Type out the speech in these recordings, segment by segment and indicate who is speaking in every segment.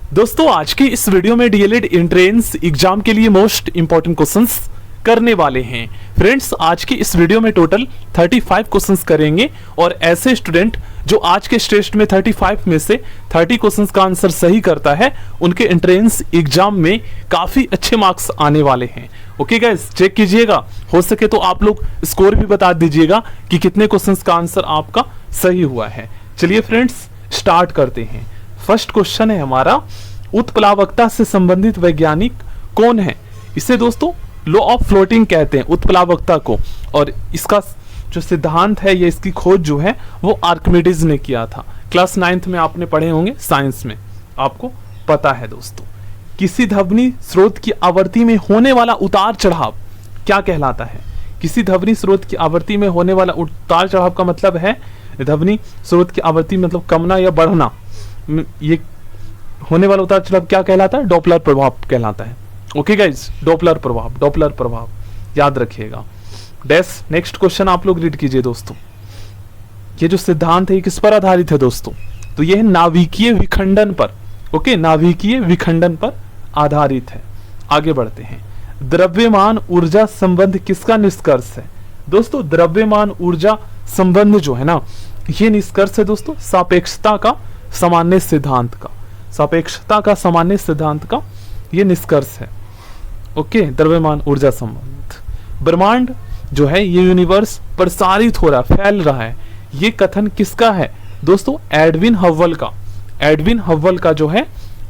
Speaker 1: दोस्तों आज की इस वीडियो में डीएलएड एंट्रेंस एग्जाम के लिए मोस्ट इंपॉर्टेंट क्वेश्चंस करने वाले हैं। फ्रेंड्स आज की इस वीडियो में टोटल 35 क्वेश्चंस करेंगे और ऐसे स्टूडेंट जो आज के टेस्ट में 35 में से 30 क्वेश्चंस का आंसर सही करता है उनके एंट्रेंस एग्जाम में काफी अच्छे मार्क्स आने वाले हैं। ओके गाइस, चेक कीजिएगा, हो सके तो आप लोग स्कोर भी बता दीजिएगा कि कितने क्वेश्चंस का आंसर आपका सही हुआ है। चलिए फ्रेंड्स स्टार्ट करते हैं। फर्स्ट क्वेश्चन है हमारा, उत्प्लावकता से संबंधित वैज्ञानिक कौन है? इसे दोस्तों लॉ ऑफ फ्लोटिंग कहते हैं उत्प्लावकता को, और इसका जो सिद्धांत है ये इसकी खोज जो है वो आर्किमिडीज ने किया था। क्लास 9th में आपने पढ़े होंगे साइंस में, आपको पता है दोस्तों। किसी ध्वनि स्रोत की आवृत्ति में होने वाला उतार चढ़ाव क्या कहलाता है? किसी ध्वनि स्रोत की आवृत्ति में होने वाला उतार चढ़ाव का मतलब है ध्वनि स्रोत की आवृत्ति मतलब कमना या बढ़ना, ये होने वाला उतार चढ़ाव क्या कहलाता है? डॉपलर प्रभाव कहलाता है। ओके गाइज, डॉपलर प्रभाव याद रखिएगा। डैश नेक्स्ट क्वेश्चन आप लोग रीड कीजिए दोस्तों। ये जो सिद्धांत है ये किस पर आधारित है दोस्तों? तो ये है नाभिकीय विखंडन पर। ओके, नाभिकीय विखंडन पर आधारित है। आगे बढ़ते हैं। द्रव्यमान ऊर्जा संबंध किसका निष्कर्ष है? दोस्तों द्रव्यमान ऊर्जा संबंध जो है ना, ये निष्कर्ष है दोस्तों सापेक्षता का सामान्य सिद्धांत का। सापेक्षता का सामान्य सिद्धांत का ये निष्कर्ष है। ओके, द्रव्यमान ऊर्जा संबंध। ब्रह्मांड जो है ये यूनिवर्स प्रसारित हो रहा है, फैल रहा है, ये कथन किसका है दोस्तों? एडविन हब्बल का। एडविन हब्बल का जो है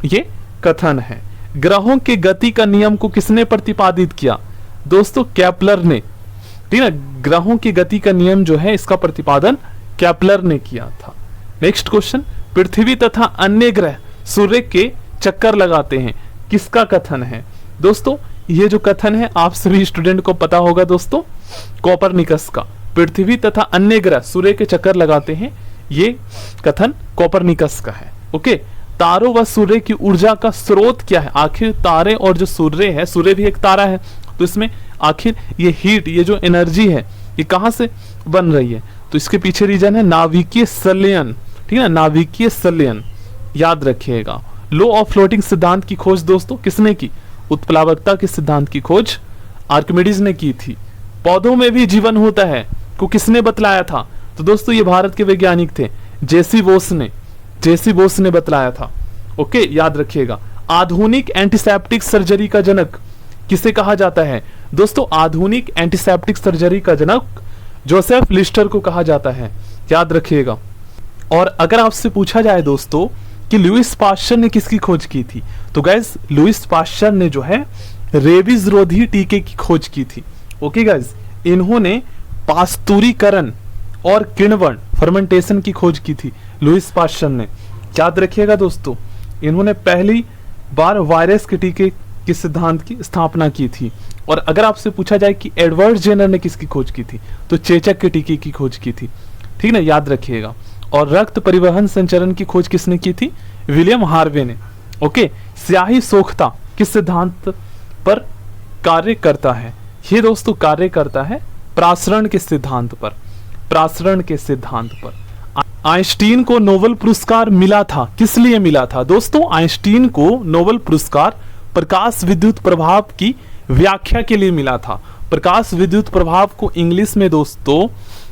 Speaker 1: ये कथन है। ग्रहों के गति का नियम को किसने प्रतिपादित किया? दोस्तों केपलर ने। ठीक है, ग्रहों की गति का नियम जो है इसका प्रतिपादन केपलर ने किया था। नेक्स्ट क्वेश्चन, पृथ्वी तथा अन्य ग्रह सूर्य के चक्कर लगाते हैं, किसका कथन है? दोस्तों ये जो कथन है आप सभी स्टूडेंट को पता होगा दोस्तों, कोपरनिकस का। पृथ्वी तथा अन्य ग्रह सूर्य के चक्कर लगाते हैं, ये कथन कोपरनिकस का है। ओके, तारों व सूर्य की ऊर्जा का स्रोत क्या है? आखिर तारे और जो सूर्य है, सूर्य भी एक तारा है, तो इसमें आखिर ये हीट, ये जो एनर्जी है ये कहां से बन रही है? तो इसके पीछे रीजन है नाभिकीय संलयन। ठीक है, नाभिकीय संलयन याद रखिएगा। लॉ ऑफ फ्लोटिंग सिद्धांत की खोज दोस्तों किसने की? उत्प्लावकता के सिद्धांत की खोज आर्किमिडीज ने की थी। पौधों में भी जीवन होता है को किसने बतलाया था? तो दोस्तों ये भारत के वैज्ञानिक थे, जेसी बोस ने बतलाया था। ओके, याद रखिएगा। आधुनिक एंटीसेप्टिक सर्जरी का जनक किसे कहा जाता है? दोस्तों आधुनिक एंटीसेप्टिक सर्जरी का जनक जोसेफ लिस्टर को कहा जाता है, याद रखिएगा। और अगर आपसे पूछा जाए दोस्तों कि लुईस पास्चर ने किसकी खोज की थी, तो गाइस लुईस पास्चर ने जो है रेबीज रोधी टीके की खोज की थी। ओके गाइस, इन्होंने पास्तुरीकरण और किण्वन फर्मेंटेशन की खोज की थी लुईस पास्चर ने, याद रखिएगा दोस्तों। इन्होंने पहली बार वायरस के टीके के सिद्धांत की स्थापना की थी। और अगर आपसे पूछा जाए कि एडवर्ड जेनर ने किसकी खोज की थी, तो चेचक के टीके की खोज की थी। ठीक ना, याद रखिएगा। और रक्त परिवहन संचरण की खोज किसने की थी? विलियम हार्वे ने। ओके, स्याही सोखता किस सिद्धांत पर कार्य करता है? ये दोस्तों कार्य करता है प्रासरण के सिद्धांत पर। प्रासरण के सिद्धांत पर। आइंस्टीन को नोबेल पुरस्कार मिला था, किस लिए मिला था? दोस्तों आइंस्टीन को नोबेल पुरस्कार प्रकाश विद्युत प्रभाव की व्याख्या के लिए मिला था। प्रकाश विद्युत प्रभाव को इंग्लिश में दोस्तों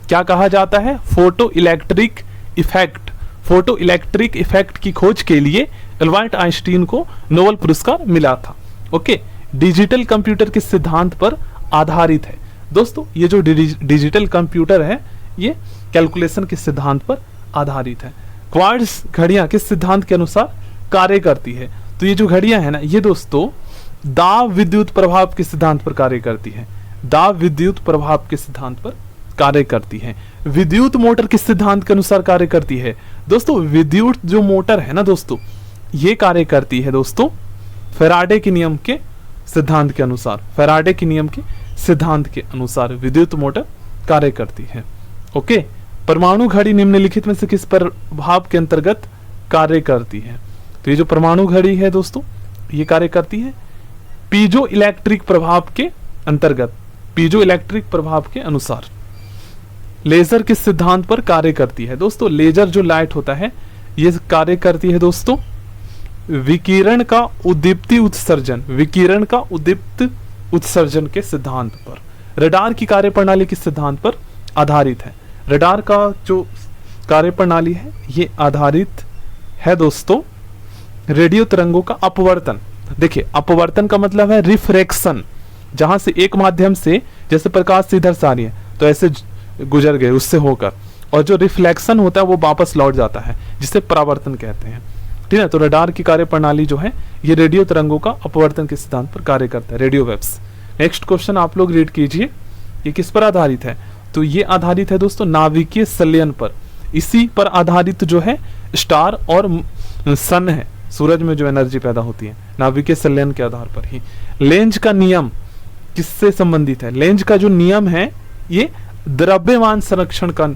Speaker 1: क्या कहा जाता है? Photo electric effect. Photo electric effect की खोज के लिए एल्बर्ट आइंस्टीन को नोबेल पुरस्कार मिला था। ओके, डिजिटल कंप्यूटर के सिद्धांत पर आधारित है। दोस्तों ये जो डिजिटल कंप्यूटर है ये कैलकुलेशन के सिद्धांत पर आधारित है। क्वार्ट्ज घड़ियां किस सिद्धांत के अनुसार कार्य करती है? तो ये जो घड़ियां है ना, ये दोस्तों दाब विद्युत प्रभाव के सिद्धांत पर कार्य करती है। दाब विद्युत प्रभाव के सिद्धांत पर कार्य करती है। विद्युत मोटर किस सिद्धांत के अनुसार कार्य करती है? दोस्तों विद्युत जो मोटर है ना दोस्तों, ये कार्य करती है दोस्तों फैराडे के नियम के सिद्धांत के अनुसार। फैराडे के नियम के सिद्धांत के अनुसार विद्युत मोटर कार्य करती है। ओके, परमाणु घड़ी निम्नलिखित में से किस प्रभाव के अंतर्गत कार्य करती है? तो ये जो परमाणु घड़ी है दोस्तों ये कार्य करती है पीजो इलेक्ट्रिक प्रभाव के अंतर्गत, पीजो इलेक्ट्रिक प्रभाव के अनुसार। लेजर किस सिद्धांत पर कार्य करती है? दोस्तों लेजर जो लाइट होता है ये कार्य करती है दोस्तों विकिरण का उद्दीप्ति उत्सर्जन, विकिरण का उद्दीप्त उत्सर्जन के सिद्धांत पर। रडार की कार्यप्रणाली किस सिद्धांत पर आधारित है? रडार का जो कार्यप्रणाली है ये आधारित है दोस्तों रेडियो तरंगों का अपवर्तन। देखिए अपवर्तन का मतलब है रिफ्रैक्शन, जहां से एक माध्यम से जैसे प्रकाश इधर से आ रही है तो ऐसे गुजर गए उससे होकर, और जो रिफ्लेक्शन होता है वो वापस लौट जाता है जिसे परावर्तन कहते हैं। ठीक है, तो रडार की कार्यप्रणाली जो है ये रेडियो तरंगों का अपवर्तन के सिद्धांत पर कार्य करता है, रेडियो वेव्स। नेक्स्ट क्वेश्चन आप लोग रीड कीजिए, ये किस पर आधारित है? तो ये आधारित है दोस्तों नाभिकीय संलयन पर। इसी पर आधारित जो है स्टार और सन है, सूरज में जो एनर्जी पैदा होती है नाभिकीय संलयन के आधार पर ही। लेंज का नियम किससे संबंधित है? लेंज का जो नियम है ये द्रव्यमान संरक्षण का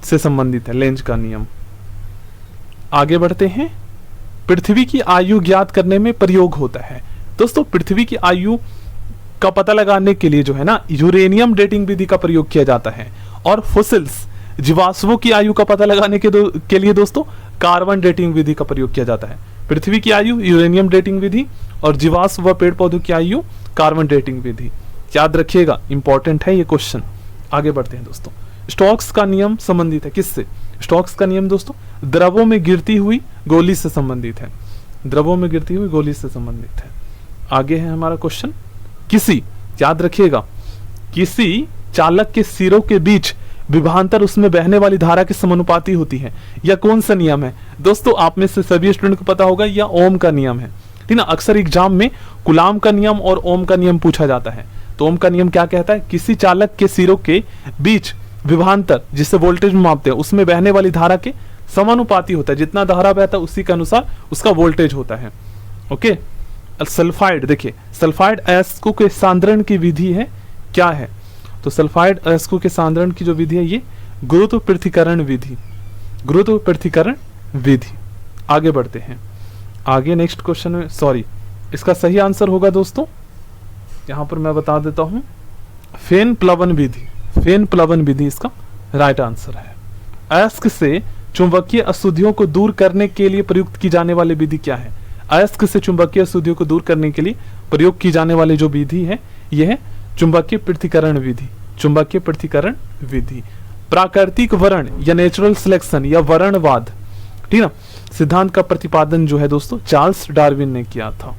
Speaker 1: से संबंधित है, लेंज का नियम। आगे बढ़ते हैं, पृथ्वी की आयु ज्ञात करने में प्रयोग होता है। दोस्तों पृथ्वी की आयु का पता लगाने के लिए जो है ना यूरेनियम डेटिंग विधि का प्रयोग किया जाता है, और फोसिल्स जीवाश्मों की आयु का पता लगाने के लिए दोस्तों कार्बन डेटिंग विधि का प्रयोग किया जाता है। पृथ्वी की आयु यूरेनियम डेटिंग विधि और जीवाश्म व पेड़ पौधों की आयु कार्बन डेटिंग विधि। याद रखिएगा, इंपॉर्टेंट है ये क्वेश्चन। आगे बढ़ते हैं दोस्तों, स्टोक्स का नियम संबंधित है किससे? स्टोक्स का नियम दोस्तों द्रवों में गिरती हुई गोली से संबंधित है, द्रवों में गिरती हुई गोली से संबंधित है। आगे है हमारा क्वेश्चन, किसी, याद रखिएगा, किसी चालक के सिरों के बीच विभवांतर उसमें बहने वाली धारा के समानुपाती होती है। यह कौन सा नियम है? दोस्तों आप में से सभी स्टूडेंट को पता होगा, यह ओम का नियम है। ठीक ना, अक्सर एग्जाम में कुलाम का नियम और ओम का नियम पूछा जाता है। तो ओम का नियम क्या कहता है? किसी चालक के सिरों के बीच विभवांतर जिससे वोल्टेज में मापते हैं उसमें बहने वाली धारा के समानुपाती होता है, जितना धारा बहता है उसी के अनुसार उसका वोल्टेज होता है। ओके, सल्फाइड, देखिए सल्फाइड अयस्कों के सांद्रण की विधि है क्या है? तो सल्फाइड अयस्कों के सांद्रण की जो विधि है ये गुरुत्व पृथक्करण विधि, गुरुत्व पृथक्करण विधि। आगे बढ़ते हैं, आगे नेक्स्ट क्वेश्चन में, सॉरी इसका सही आंसर होगा दोस्तों, यहां पर मैं बता देता हूं, फेन प्लवन विधि, फेन प्लवन विधि इसका राइट आंसर है। अयस्क से चुंबकीय अशुद्धियों को दूर करने के लिए प्रयुक्त की जाने वाली विधि क्या है? अयस्क से चुंबकीय अशुद्धियों को दूर करने के लिए प्रयोग की जाने वाली जो विधि है यह है चुंबकीय पृथक्करण विधि, चुंबकीय पृथक्करण विधि। प्राकृतिक वर्ण या नेचुरल सिलेक्शन या वर्णवाद, ठीक ना, सिद्धांत का प्रतिपादन जो है दोस्तों चार्ल्स डार्विन ने किया था।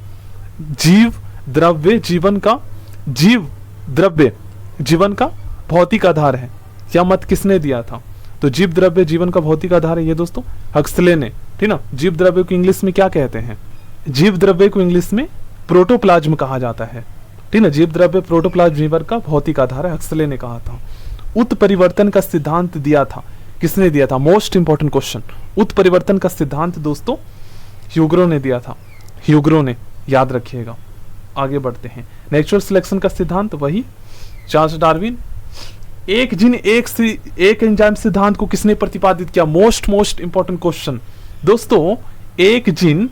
Speaker 1: जीव द्रव्य जीवन का, जीव द्रव्य जीवन का भौतिक आधार है, यह मत किसने दिया था? तो जीव द्रव्य जीवन का भौतिक आधार है ये दोस्तों हक्सले ने। ठीक ना, जीव द्रव्य को इंग्लिश में क्या कहते हैं? जीव द्रव्य को इंग्लिश में प्रोटोप्लाज्म कहा जाता है। ठीक ना, जीव द्रव्य प्रोटोप्लाज्म जीवन का भौतिक आधार है, हक्सले ने कहा था। उत्परिवर्तन का सिद्धांत दिया था, किसने दिया था? मोस्ट इंपॉर्टेंट क्वेश्चन, उत्परिवर्तन का सिद्धांत दोस्तों ह्यूग्रो ने दिया था, ह्यूग्रो ने, याद रखिएगा। आगे बढ़ते हैं, नेचुरल सिलेक्शन का सिद्धांत वही चार्ल्स डार्विन। एक जीन एक एंजाइम सिद्धांत को किसने प्रतिपादित किया? मोस्ट इंपॉर्टेंट क्वेश्चन दोस्तों, एक जीन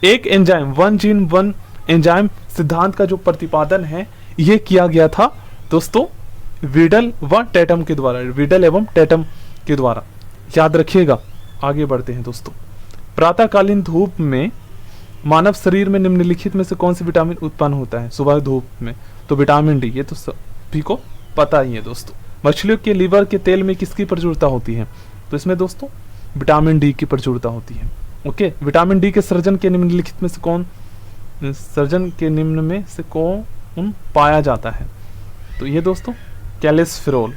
Speaker 1: एक enzyme, one gene one enzyme सिद्धांत का जो प्रतिपादन है यह किया गया था दोस्तों वीडल व टैटम के द्वारा, वीडल एवं टैटम के द्वारा, याद रखिएगा। आगे बढ़ते हैं दोस्तों, प्रातःकालीन धूप में मानव शरीर में निम्नलिखित में से कौन सी विटामिन उत्पन्न होता है सुबह धूप में? तो विटामिन डी, ये तो सभी को पता ही है दोस्तों। मछलियों के लीवर के तेल में किसकी प्रचुरता होती है? तो इसमें दोस्तों विटामिन डी की प्रचुरता होती है। ओके, विटामिन डी के सर्जन के निम्नलिखित में से कौन, सर्जन के निम्न में से कौन पाया जाता है? तो ये दोस्तों कैल्सिफेरॉल,